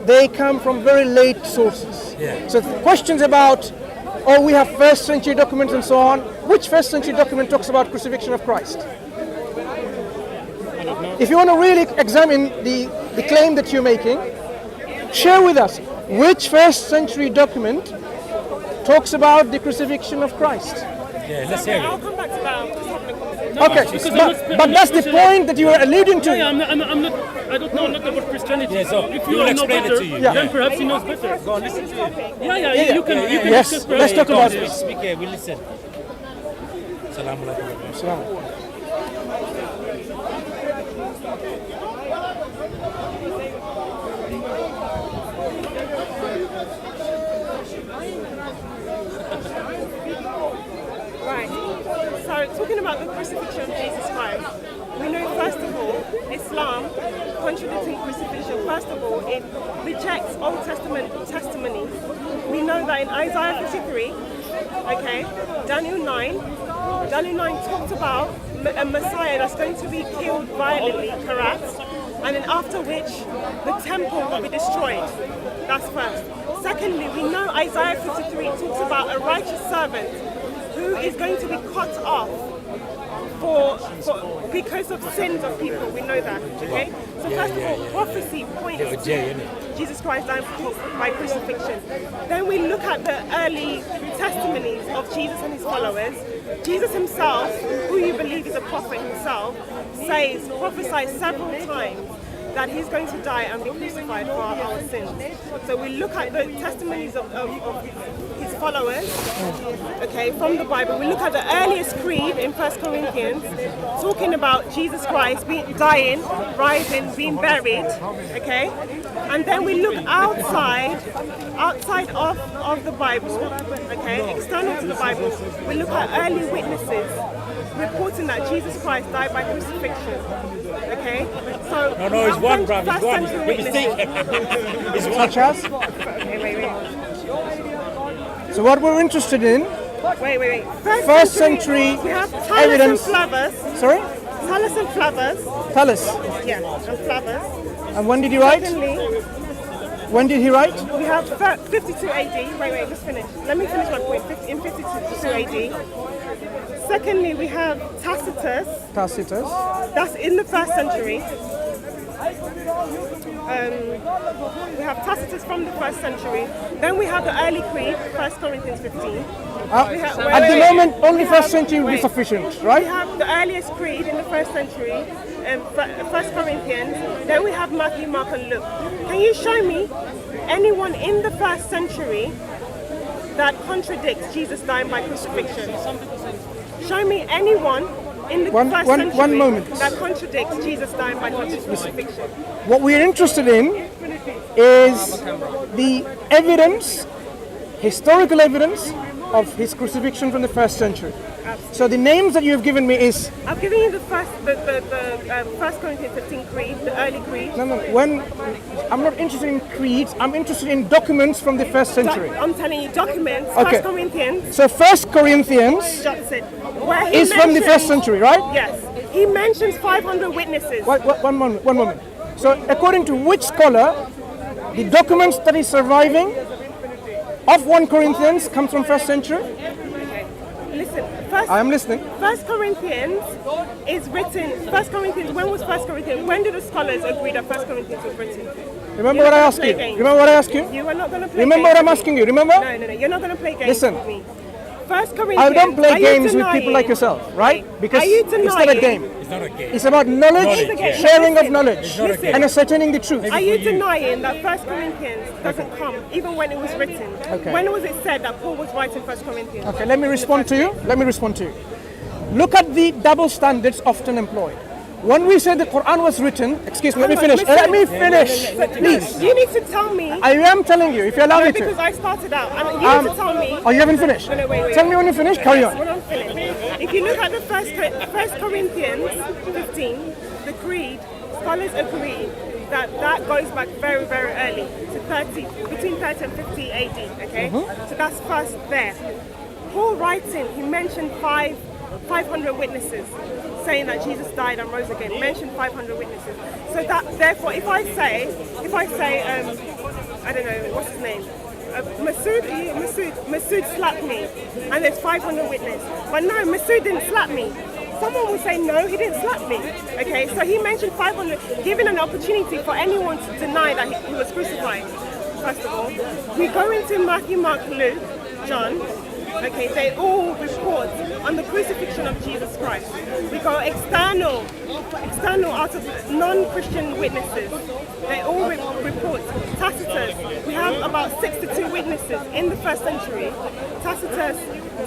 They come from very late sources. Yeah. So questions about, oh, we have first century documents and so on. Which first century document talks about crucifixion of Christ? If you want to really examine the claim that you're making, share with us which first century document talks about the crucifixion of Christ. Yeah, let's hear I'll it. come back to that. Okay, but that's the point that you were alluding to. Yeah, I'm not, I don't know nothing about Christianity. Yeah, so if he you will know explain it better, to you. Yeah. then perhaps he knows better. Go on, listen to it. Yeah, you can Yes, discuss let's talk about Speak, this. speak here, we listen. Assalamu alaikum. Right. So talking about the crucifixion of Jesus Christ, we know first of all, Islam contradicting crucifixion. First of all, it rejects Old Testament testimonies. We know that in Isaiah 53, okay, Daniel 9 talked about a Messiah that's going to be killed violently, correct? And then after which the temple will be destroyed. That's first. Secondly, we know Isaiah 53 talks about a righteous servant who is going to be cut off because of sins of people. We know that, okay? So first of all, prophecy points to Jesus Christ dying by crucifixion. Then we look at the early testimonies of Jesus and his followers. Jesus himself, who you believe is a prophet himself, prophesies several times that he's going to die and be crucified for our sins. So we look at the testimonies of his followers, okay, from the Bible. We look at the earliest creed in 1 Corinthians, talking about Jesus Christ dying, rising, being buried, okay? And then we look outside of the Bible, okay, external to the Bible. We look at early witnesses reporting that Jesus Christ died by crucifixion, okay? So No, it's one, brother, it's one. first-century You're witnesses. It's one. Such as? Wait. So what we're interested in, Wait. First century we have evidence. Flavius. sorry? Thales and Flavius. Thales. Yeah, and Flavius. And when did he write? Secondly, When did he write? we have 52 AD. Wait, just finish. Let me finish my point. In 52 AD. Secondly, we have Tacitus. Tacitus. That's in the first century. We have Tacitus from the first century. Then we have the early creed, 1 Corinthians 15. At the moment, only first century will be sufficient, We right? have the earliest creed in the first century, 1 Corinthians. Then we have Matthew, Mark, and Luke. Can you show me anyone in the first century that contradicts Jesus dying by crucifixion? Show me anyone in the first century one moment. that contradicts Jesus dying by crucifixion. What we're interested in is the evidence, historical evidence of his crucifixion from the first century. So the names that you have given me is I've given you the 1 Corinthians 15 creed, the early creed. no. When I'm not interested in creeds, I'm interested in documents from the first century. I'm telling you, documents, Okay. 1 Corinthians, So First Corinthians Jackson, where he is from the first mentions- century, right? Yes. He mentions 500 witnesses. One moment. So according to which scholar, the documents that is surviving of 1 Corinthians comes from first century? Listen, I am listening. 1 Corinthians is written, 1 Corinthians, when was 1 Corinthians? When did the scholars agree that 1 Corinthians was written? Remember You're what I not asked gonna you? play games. Remember what I asked you? You are not going to play Remember games what I'm with asking me. you? Remember? No, you're not going to play games Listen. with me. 1 Corinthians, I don't play are you games with people like denying- yourself, right? Because Are you it's not a denying- game. It's not a game. It's about knowledge, Knowledge, yeah. sharing of Listen, knowledge, not a game. and ascertaining the truth. Are you denying that 1 Corinthians doesn't come even when it was written? Okay. When was it said that Paul was writing 1 Corinthians? Okay, let me respond to you. Look at the double standards often employed. When we say the Quran was written, excuse me, let me Hang on, finish. listen. Let me finish, please. You need to tell me. I am telling you, if you allow me Because to. I started out. And you need to tell me. Oh, you haven't finished? No, wait. Tell me when you finish, carry on. When I'm finished. If you look at the first Corinthians 15, the creed, scholars agree that goes back very, very early to between 30 and 50 AD, okay? So that's first there. Paul writing, he mentioned 500 witnesses. saying that Jesus died and rose again. Mention 500 witnesses. So that therefore, if I say, I don't know what's his name. Masood slapped me, and there's 500 witnesses. But no, Masood didn't slap me. Someone will say, no, he didn't slap me. Okay, so he mentioned 500, giving an opportunity for anyone to deny that he was crucified. First of all, we go into Matthew, Mark, Luke, John. Okay, they all report on the crucifixion of Jesus Christ. We go external out of non-Christian witnesses. They all report. Tacitus, we have about 62 witnesses in the first century. Tacitus,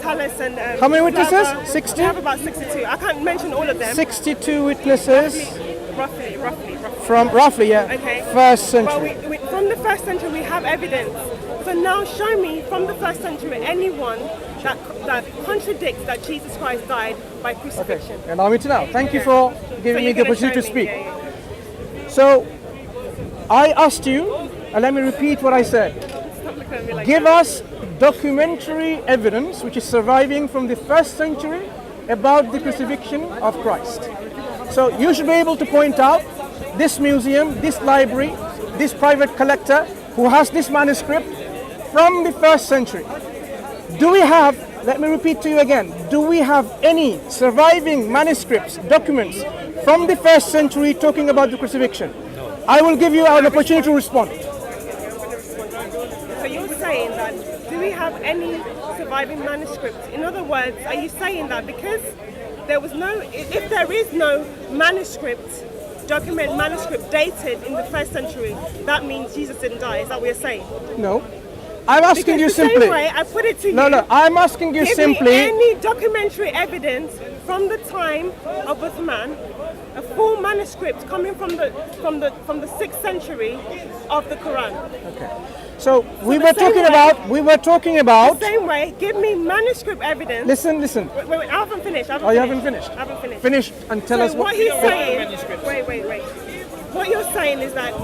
Thales, and how many witnesses? Flava, 60? We have about 62. I can't mention all of them. 62 witnesses. Roughly. From roughly, yeah. Okay. First century. But from the first century, we have evidence. So now show me from the first century anyone that contradicts that Jesus Christ died by crucifixion. Okay. Allow me to know. Thank you for giving me the opportunity to speak. Yeah. So, I asked you, and let me repeat what I said. Stop looking at me like Give that. us documentary evidence which is surviving from the first century about the crucifixion of Christ. So you should be able to point out this museum, this library, this private collector who has this manuscript from the first century. Do we have, let me repeat to you again, do we have any surviving manuscripts, documents from the first century talking about the crucifixion? No. I will give you an opportunity to respond. So you're saying that, do we have any surviving manuscripts? In other words, are you saying that because there was no, if there is no manuscript dated in the first century, that means Jesus didn't die? Is that what you're saying? No. I'm asking you the simply. Same way I put it to you. No, I'm asking you Give simply. me any documentary evidence from the time of Uthman, a full manuscript coming from the 6th century of the Quran. Okay. So we were talking about. The same way, give me manuscript evidence. Listen. Wait, I haven't finished. Oh, you haven't finished? I haven't finished. Finish and tell us what he's saying. Wait. What you're saying is that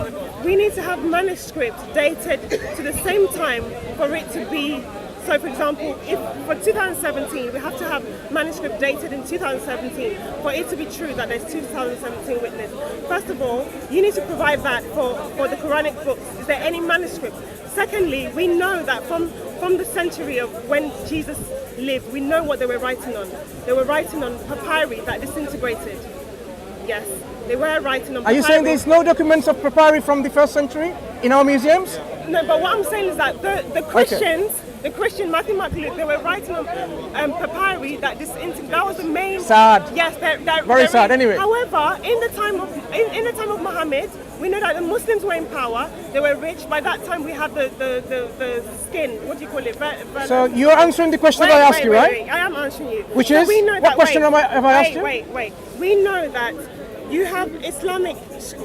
we need to have manuscripts dated to the same time for it to be. So, for example, if for 2017 we have to have manuscript dated in 2017 for it to be true that there's 2017 witness. First of all, you need to provide that for the Quranic books. Is there any manuscript? Secondly, we know that from the century of when Jesus lived, we know what they were writing on. They were writing on papyri that disintegrated. Yes, they were writing on papyri. Are you saying there's no documents of papyri from the first century in our museums? No, but what I'm saying is that the Christians, the Christian Matthew, Mark, Luke, they were writing on papyri that disintegrated. That was the main. Sad. Yes, very sad. Anyway. However, in the time of Muhammad, we know that the Muslims were in power. They were rich. By that time, we had the skin. What do you call it? So you're answering the question I asked you, right? Wait. I am answering you. Which so is? We know What question have I asked you? Wait. We know that you have Islamic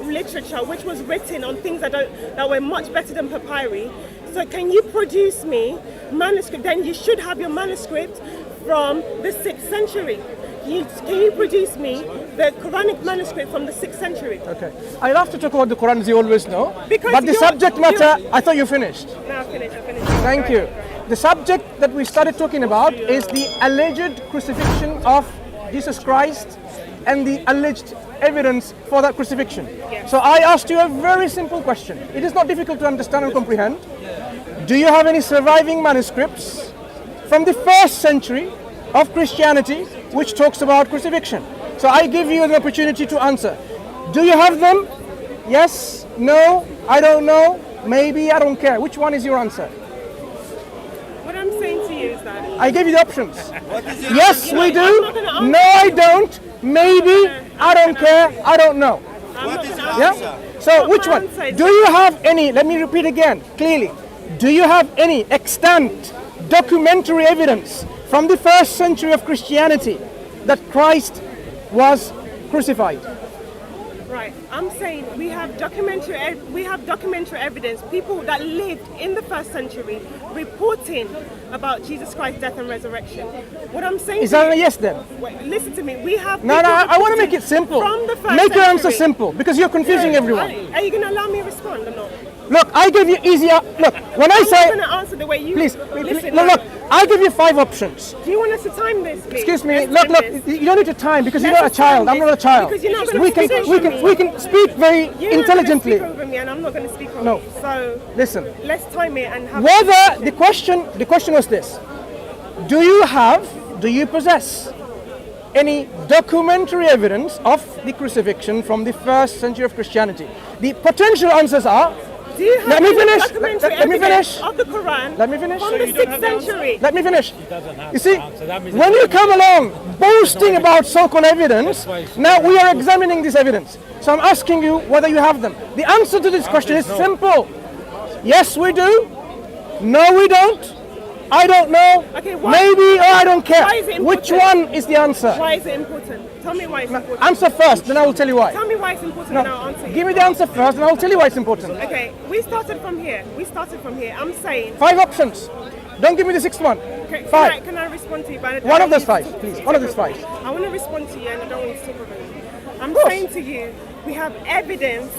literature which was written on things that were much better than papyri. So can you produce me manuscript? Then you should have your manuscript from the 6th century. Can you produce me the Quranic manuscript from the 6th century? Okay. I love to talk about the Quran, as you always know. Because but the subject matter, I thought you finished. No, I finished. Thank you. The subject that we started talking about is the alleged crucifixion of Jesus Christ and the alleged evidence for that crucifixion. Yes. So I asked you a very simple question. It is not difficult to understand and comprehend. Do you have any surviving manuscripts from the first century of Christianity which talks about crucifixion? So I give you an opportunity to answer. Do you have them? Yes? No? I don't know? Maybe? I don't care. Which one is your answer? What I'm saying to you is that I gave you the options. Yes, we do. I'm not gonna answer. No, I don't. Maybe. I don't care. I don't know. I'm not gonna Yeah? answer. So which one? Do you have any, let me repeat again, clearly. Do you have any extant documentary evidence from the first century of Christianity that Christ was crucified? Right. I'm saying we have documentary evidence, people that lived in the first century reporting about Jesus Christ's death and resurrection. What I'm saying Is that a yes then? Wait, listen to me. We have No, I want to make it simple. From the first Make your answer century. simple because you're confusing everyone. Are you going to allow me to respond or not? Look, I give you easier. Look, when I I'm say, not going to answer the way you... please, Listen, look, I give you 5 options. Do you want us to time this, please? Excuse me. Let's Look, time this. you don't need to time because you're Let's not a child. time I'm not a this, child. because you're not gonna we can speak we over can me. we can speak very You're intelligently. not going to speak over me, and I'm not going to speak over No. you. So Listen. let's time it and have... Whether the question was this: do you possess any documentary evidence of the crucifixion from the first century of Christianity? The potential answers are. Do you have Let me any finish. documentary Let me evidence finish. of the Quran Let me finish. from So the you 6th century? Let me finish. doesn't have You see, the answer. That means when it's you come along boasting about so-called evidence, now we are examining this evidence. So I'm asking you whether you have them. The answer to this question is simple. Yes, we do. No, we don't. I don't know. Okay, why- Maybe or I don't care. Why is it Which important? one is the answer? Why is it important? Tell me why it's important. Answer first, then I will tell you why. Tell me why it's important and I'll answer you. Give me the answer first, and I will tell you why it's important. Okay, we started from here. I'm saying... 5 options. Don't give me the 6th one. Okay, 5. Can I respond to you? But I don't One of want those you 5, to talk- please. to One of talk those over 5. me. I want to respond to you and I don't want you to talk over me. I'm course. saying to you, we have evidence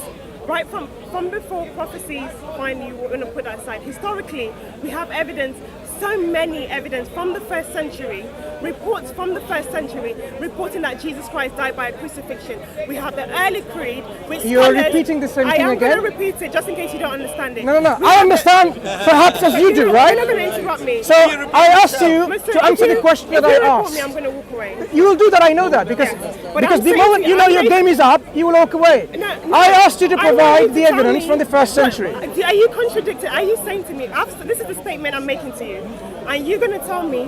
right from before prophecies. Fine, you were going to put that aside. Historically, we have evidence, so many evidence from the 1st century, reports from the 1st century reporting that Jesus Christ died by a crucifixion. We have the early creed, which You're scholars- repeating the same thing I am again? going to repeat it just in case you don't understand it. No. We I have understand, perhaps as you do, You're right? not going to interrupt me. So I asked you Listen, to answer if you- the question that if you I report asked. me, I'm going to walk away. You will do that, I know that, because But because I'm the saying moment to you you, know I'm your saying- game is up, you will walk away. No, I asked you to I want provide you to the tell evidence me- from the 1st century. Are you contradicting? Are you saying to me, this is the statement I'm making to you, and you're going to tell me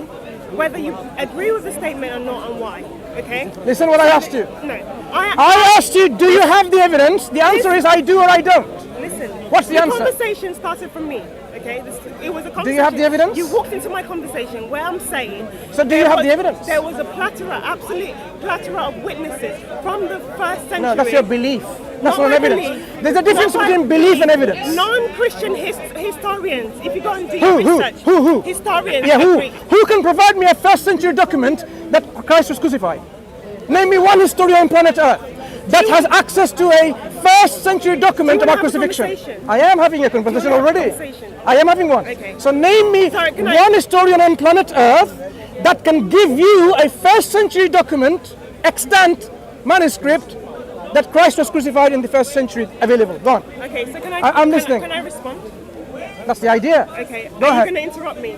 whether you agree with the statement or not and why, okay? Listen what I asked you. No. I asked you, do you have the evidence? The answer is I do or I don't. Listen. What's the answer? conversation started from me, okay? It was a conversation. Do you have the evidence? You walked into my conversation where I'm saying... So do you have the evidence? There was a absolute plethora of witnesses from the 1st century. No, that's your belief. That's Not not my evidence. belief. There's a difference Not my between belief and evidence. Non-Christian historians, if you go and do Who? research, Who? historians Yeah, agree. who can provide me a 1st century document that Christ was crucified? Name me one historian on planet Earth that has access to a 1st century document Do you wanna about have a crucifixion. conversation? I am having a conversation Do you wanna have a already. conversation? I am having one. Okay. So name me Sorry, can I- one historian on planet Earth that can give you a 1st century document, extant manuscript, that Christ was crucified in the 1st century available. Go on. Okay, so I'm listening. Can I respond? That's the idea. Okay. Go Are ahead. you going to interrupt me?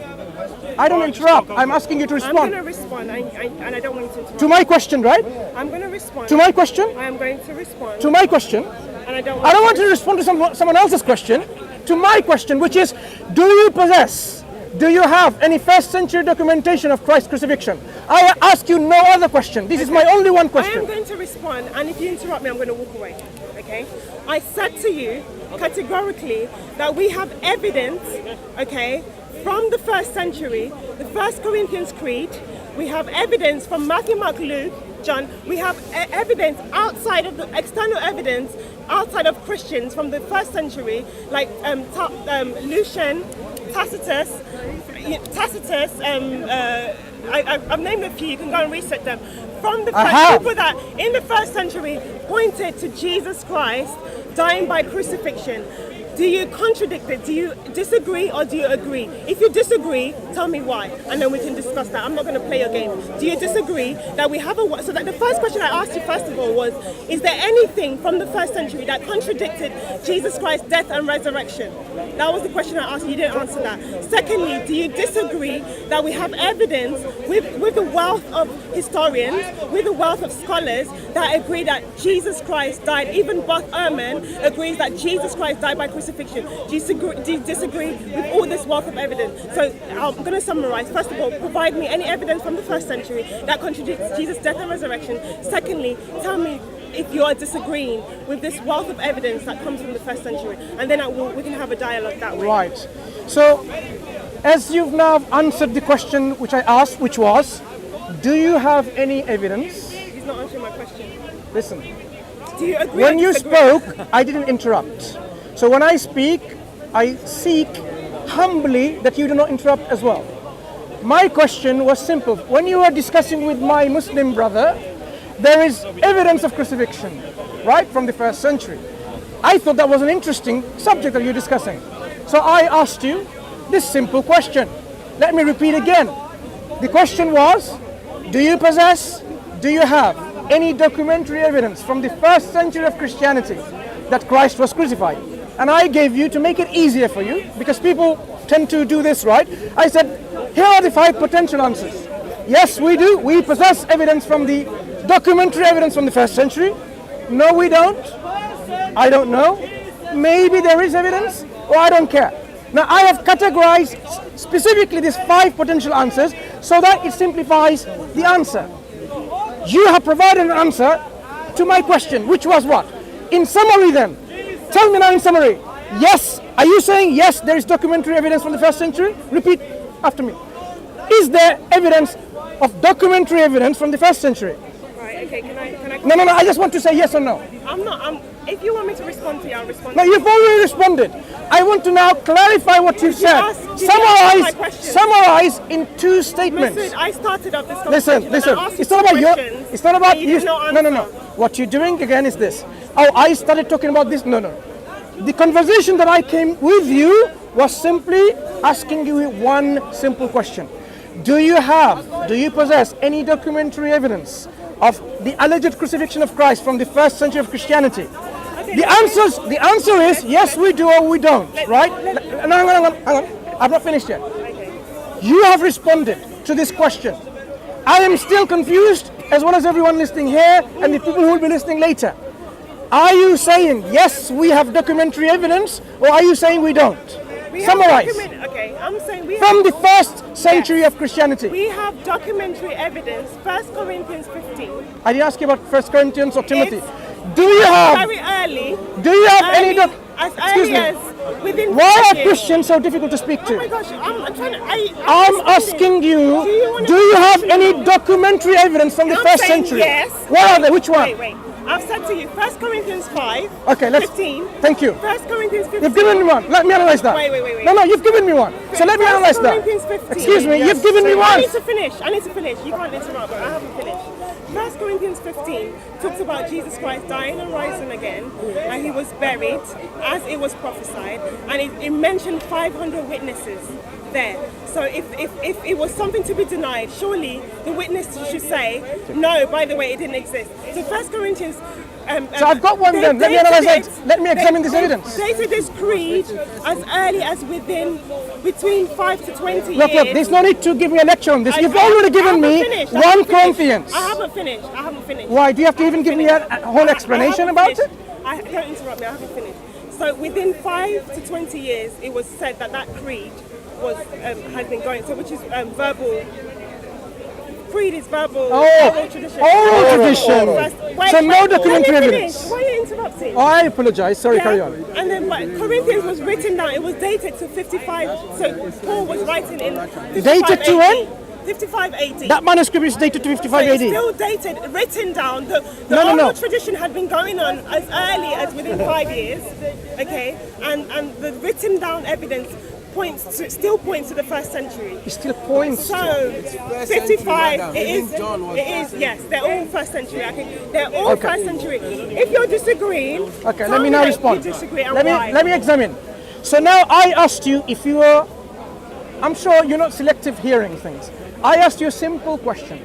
I don't interrupt. I'm asking you to I'm going to respond. respond, and I don't want you to interrupt. To my question, right? I'm going to respond. To my question? I am going to respond. To my question? And I don't I don't want you to respond to someone else's question. To my question, which is, do you have any 1st century documentation of Christ's crucifixion? I ask you no other question. This is my only one I am question. going to respond, and if you interrupt me, I'm going to walk away. Okay? I said to you categorically that we have evidence, okay, from the 1st century, the 1st Corinthians Creed. We have evidence from Matthew, Mark, Luke, John. We have evidence outside of the external evidence, outside of Christians from the 1st century, like Lucian, Tacitus. I've named a few. You can go and research them. From the people that in the 1st century pointed to Jesus Christ dying by crucifixion. Do you contradict it? Do you disagree or do you agree? If you disagree, tell me why, and then we can discuss that. I'm not going to play your game. Do you disagree that we have a... So that the first question I asked you first of all was, is there anything from the 1st century that contradicted Jesus Christ's death and resurrection? That was the question I asked you. You didn't answer that. Secondly, do you disagree that we have evidence with the wealth of historians, with the wealth of scholars that agree that Jesus Christ died? Even Buck Ehrman agrees that Jesus Christ died by crucifixion. Do you disagree with all this wealth of evidence? So I'm going to summarize. First of all, provide me any evidence from the 1st century that contradicts Jesus' death and resurrection. Secondly, tell me if you are disagreeing with this wealth of evidence that comes from the 1st century, and then we can have a dialogue that way. Right. So, as you've now answered the question which I asked, which was, do you have any evidence? He's not answering my question. Listen. Do you agree? When or you disagree? spoke, I didn't interrupt. So when I speak, I seek humbly that you do not interrupt as well. My question was simple. When you were discussing with my Muslim brother, there is evidence of crucifixion, right, from the 1st century. I thought that was an interesting subject that you're discussing. So I asked you this simple question. Let me repeat again. The question was, do you have any documentary evidence from the first century of Christianity that Christ was crucified? And I gave you, to make it easier for you, because people tend to do this, right? I said, here are the 5 potential answers. Yes, we do. We possess evidence from the documentary evidence from the first century. No, we don't. I don't know. Maybe there is evidence, or I don't care. Now, I have categorized specifically these 5 potential answers so that it simplifies the answer. You have provided an answer to my question, which was what? In summary then, tell me now in summary. Yes, are you saying yes, there is documentary evidence from the first century? Repeat after me. Is there evidence of documentary evidence from the first century? Right, okay, can I... No, I just want to say yes or no. If you want me to respond to you, I'll respond No, to you. you've already responded. I want to now clarify what you've said. Summarize in 2 statements. Mansur, I started off this conversation. Listen. It's not about you. It's not about you. No. What you're doing again is this. Oh, I started talking about this. No. The conversation that I came with you was simply asking you one simple question. Do you possess any documentary evidence of the alleged crucifixion of Christ from the first century of Christianity? The answer is yes, we do or we don't, right? No, hang on. I've not finished yet. You have responded to this question. I am still confused, as well as everyone listening here and the people who will be listening later. Are you saying yes, we have documentary evidence, or are you saying we don't? Summarize. Okay, I'm saying we from the first century of Christianity. We have documentary evidence. 1 Corinthians 15. I didn't ask you about 1 Corinthians or Timothy. Do you have? Very early. Do you have any? As early as within. Why are Christians so difficult to speak to? Oh my gosh, I'm trying to. I'm asking you. Do you have any documentary evidence from the first century? Yes. What are they? Which one? Wait. I've said to you, 1 Corinthians 5. Okay, let's. 15. Thank you. 1 Corinthians 15. You've given me one. Let me analyze that. Wait. No, you've given me one. So let me analyze that. 15. Excuse me, you've given me one. I need to finish. You can't interrupt, but I haven't finished. 1 Corinthians 15 talks about Jesus Christ dying and rising again, and he was buried as it was prophesied, and it mentioned 500 witnesses there. So if it was something to be denied, surely the witness should say, no, by the way, it didn't exist. So 1 Corinthians... so I've got one then. Let me analyze it. Let me examine this evidence. They dated this creed as early as between 5 to 20 years. Look, there's no need to give me a lecture on this. You've already given me 1 Corinthians. I haven't finished. Why? Do you have to even give me a whole explanation about it? Don't interrupt me. I haven't finished. So within 5 to 20 years, it was said that creed had been going. So which is verbal. Creed is verbal. Oral tradition. Oral tradition. So no documentary evidence. Why are you interrupting? Oh, I apologize. Sorry, carry on. And then Corinthians was written down. It was dated to 55. So Paul was writing in 55 dated to when? 55 AD. That manuscript is dated to 55 AD. It's still dated, written down. The oral tradition had been going on as early as within 5 years. Okay, and the written down evidence still points to the first century. It still points. So 55. It is. Yes, they're all first century. They're all first century. If you're disagreeing, okay, let me now respond. You disagree and let me examine. So now I asked you if you were. I'm sure you're not selective hearing things. I asked you a simple question.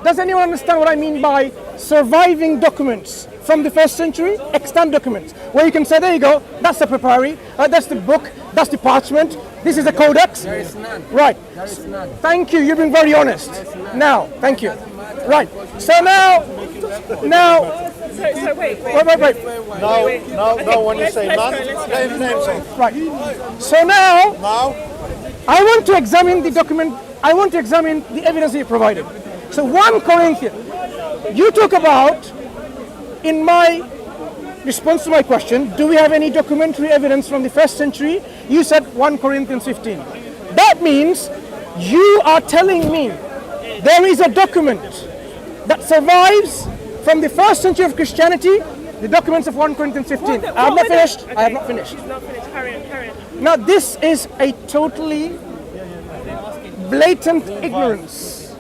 Does anyone understand what I mean by surviving documents from the first century? Extant documents, where you can say, there you go, that's the papyri, that's the book, that's the parchment, this is the codex. There is none. Right. There is none. Thank you, you've been very honest. Now, thank you. Right. So now. So wait. No, when you say none, right. So now, I want to examine the document. I want to examine the evidence you provided. So 1 Corinthians, you talk about, in my response to my question, do we have any documentary evidence from the first century? You said 1 Corinthians 15. That means you are telling me there is a document that survives from the first century of Christianity, the documents of 1 Corinthians 15. I have not finished. Okay. I have not finished. She's not finished. Carry on. Now this is a totally blatant ignorance.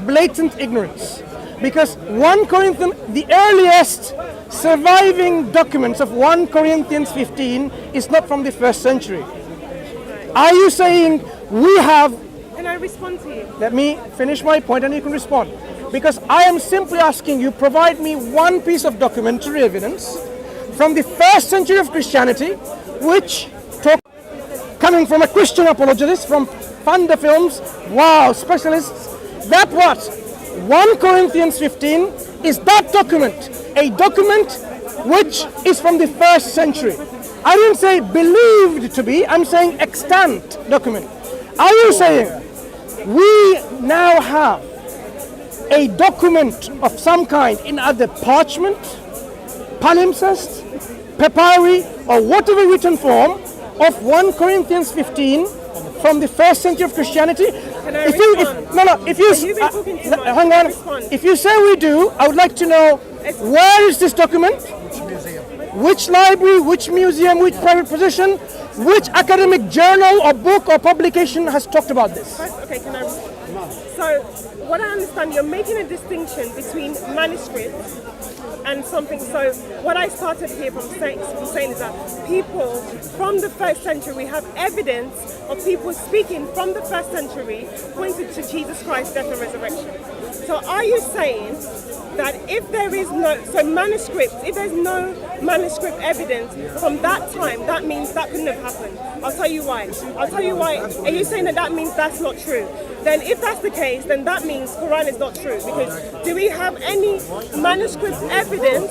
Blatant ignorance. Because 1 Corinthians, the earliest surviving documents of 1 Corinthians 15 is not from the 1st century. Are you saying we have... Can I respond to you? Let me finish my point and you can respond. Because I am simply asking you, provide me one piece of documentary evidence from the 1st century of Christianity, which coming from a Christian apologist, from Funda Films, wow, specialists, that what? 1 Corinthians 15 is that document, a document which is from the 1st century. I didn't say believed to be, I'm saying extant document. Are you saying we now have a document of some kind in either parchment, palimpsest, papyri, or whatever written form of 1 Corinthians 15 from the 1st century of Christianity? If you say we do, I would like to know where is this document? Which library, which museum, which private possession, which academic journal or book or publication has talked about this? Okay, can I? So, what I understand, you're making a distinction between manuscripts and something. So, what I started here from saying is that people from the 1st century, we have evidence of people speaking from the 1st century pointed to Jesus Christ's death and resurrection. So, are you saying that if there is no, so manuscripts, if there's no manuscript evidence from that time, that means that couldn't have happened? I'll tell you why. Are you saying that means that's not true? Then if that's the case, then that means Quran is not true. Because do we have any manuscript evidence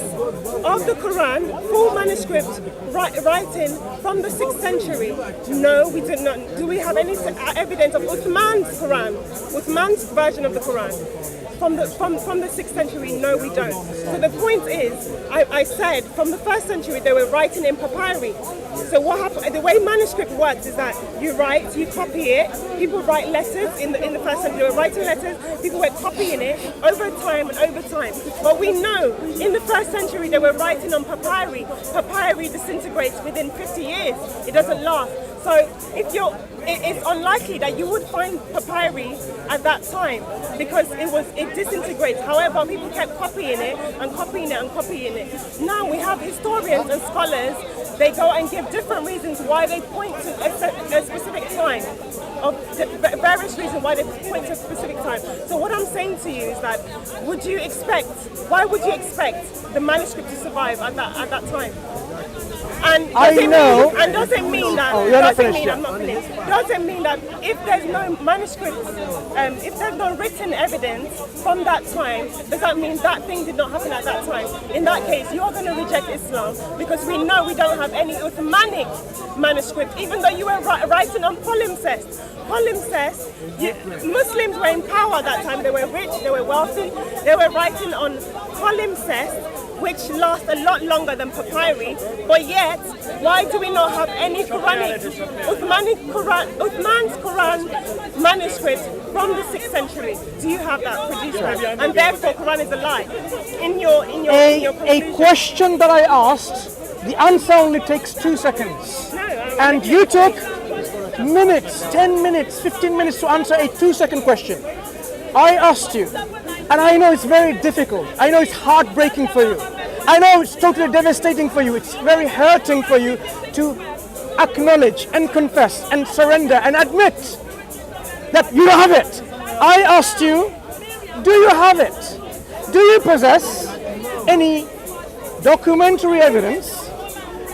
of the Quran, full manuscript writing from the 6th century? No, we do not. Do we have any evidence of Uthman's Quran, Uthman's version of the Quran? From the 6th century, no, we don't. So the point is, I said from the 1st century they were writing in papyri. So what happened? The way manuscript works is that you write, you copy it. People write letters in the 1st century. They were writing letters. People were copying it over time and over time. But we know in the 1st century they were writing on papyri. Papyri disintegrates within 50 years. It doesn't last. So it's unlikely that you would find papyri at that time because it disintegrates. However, people kept copying it and copying it and copying it. Now we have historians and scholars, they go and give different reasons why they point to a specific time, of various reasons why they point to a specific time. So what I'm saying to you is that why would you expect the manuscript to survive at that time? And doesn't mean that if there's no manuscripts, if there's no written evidence from that time, does that mean that thing did not happen at that time? In that case, you are going to reject Islam because we know we don't have any Uthmanic manuscript, even though you were writing on palimpsest. Muslims were in power at that time. They were rich, they were wealthy. They were writing on palimpsest, which lasts a lot longer than papyri, but yet, why do we not have any Uthman's Quran manuscript from the 6th century? Do you have that produced? And therefore, Quran is a lie. In your a question that I asked, the answer only takes 2 seconds. And you took minutes, 10 minutes, 15 minutes to answer a 2-second question. I asked you, and I know it's very difficult. I know it's heartbreaking for you. I know it's totally devastating for you. It's very hurting for you to acknowledge and confess and surrender and admit that you don't have it. I asked you, do you have it? Do you possess any documentary evidence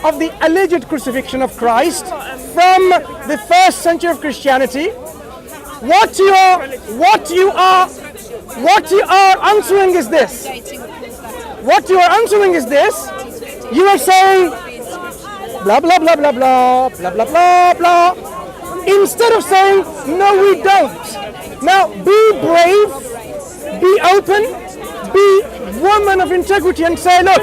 of the alleged crucifixion of Christ from the 1st century of Christianity? What you are answering is this. What you are answering is this. You are saying blah blah blah blah blah blah blah blah blah, instead of saying no, we don't. Now be brave, be open, be woman of integrity, and say, look,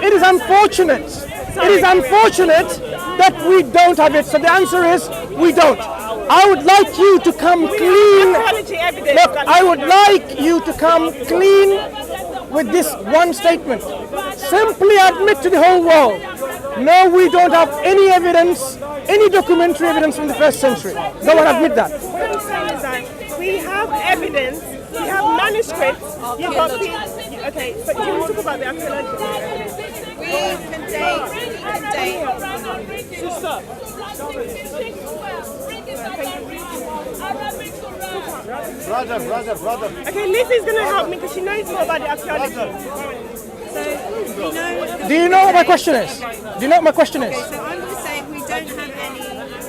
it is unfortunate. It is unfortunate that we don't have it. So the answer is we don't. I would like you to come clean. Look, I would like you to come clean with this one statement. Simply admit to the whole world, no, we don't have any evidence, any documentary evidence from the 1st century. No one admit that. What I'm saying is that we have evidence, we have manuscripts, you've got people. Okay, but do you want to talk about the archaeology? Brother. Okay, Lizzie's going to help me because she knows more about the archaeology. Do you know what my question is? Do you know what my question is? So I'm just saying we don't have any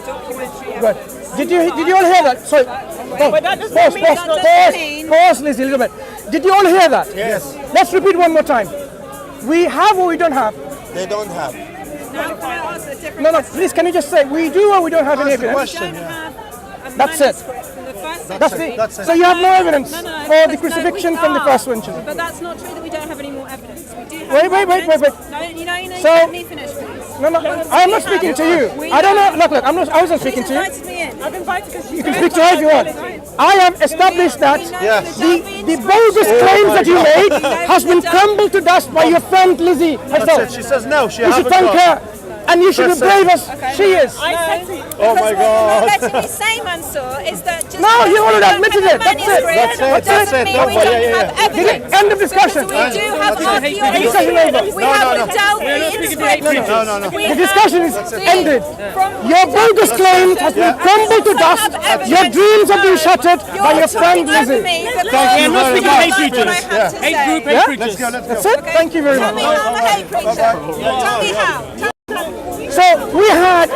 documentary Good. evidence. Did you all hear that? Sorry. But that doesn't mean- Pause, Lizzie, a little bit. Did you all hear that? Yes. Let's repeat one more time. We have or we don't have? They don't have. Now, can I ask a different No, question? please, can you just say we do or we don't have any Answer the evidence? We question. don't Yeah. have a That's it. manuscript from the first That's century. it. That's it. So you have no evidence No, for the because no, crucifixion we from the are. first century. But that's not true that we don't have any more evidence. We do have Wait. evidence. No, you know, So- let me finish, please. No, I'm not speaking to you. We I don't know. have- Look, I wasn't speaking Please to you. invited me in. I've invited because You can speak to her if you want. I have established that Yes. the bogus claims that you made has been crumbled to dust by your friend Lizzie herself. That's it. She says no. She You should haven't thank got. her. And you should be That's it. brave as she is. I said to you. Oh my What God. you're letting me say, Mansour, is that just No, because you already we don't admitted have it. That's it. manuscript That's it. doesn't mean we Dawah, don't yeah. have evidence. End of discussion. Because we do have That's it. archaeology. Discussion over. We No, have no. the Delphi inscriptions. No. We The have discussion is the- ended. from- Your bogus claims has been crumbled to dust. Your dreams have been shattered by your friend Lizzie. Thank you very much. Hate group, Yeah? hate preachers. That's it. Thank you very Tell me much. how I'm a hate preacher. Tell me how. So we had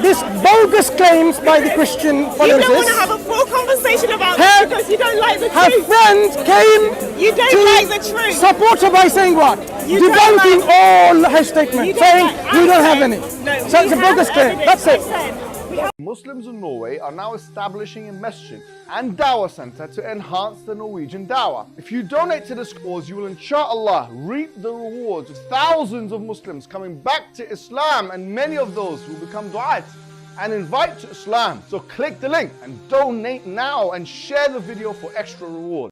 this bogus claims by the Christian You don't want to followers. have a full conversation about Her- this because you don't like the Her truth. friend came You don't to like the truth. support her by saying what? You don't Debunking like- all her You statements, don't saying like- we I don't have said- any. No, So it's a we have bogus claim. evidence. That's it. I said, we have Muslims in Norway are now establishing a masjid and Dawah center to enhance the Norwegian Dawah. If you donate to this cause, you will inshallah reap the rewards of thousands of Muslims coming back to Islam, and many of those will become du'at and invite to Islam. So click the link and donate now and share the video for extra reward.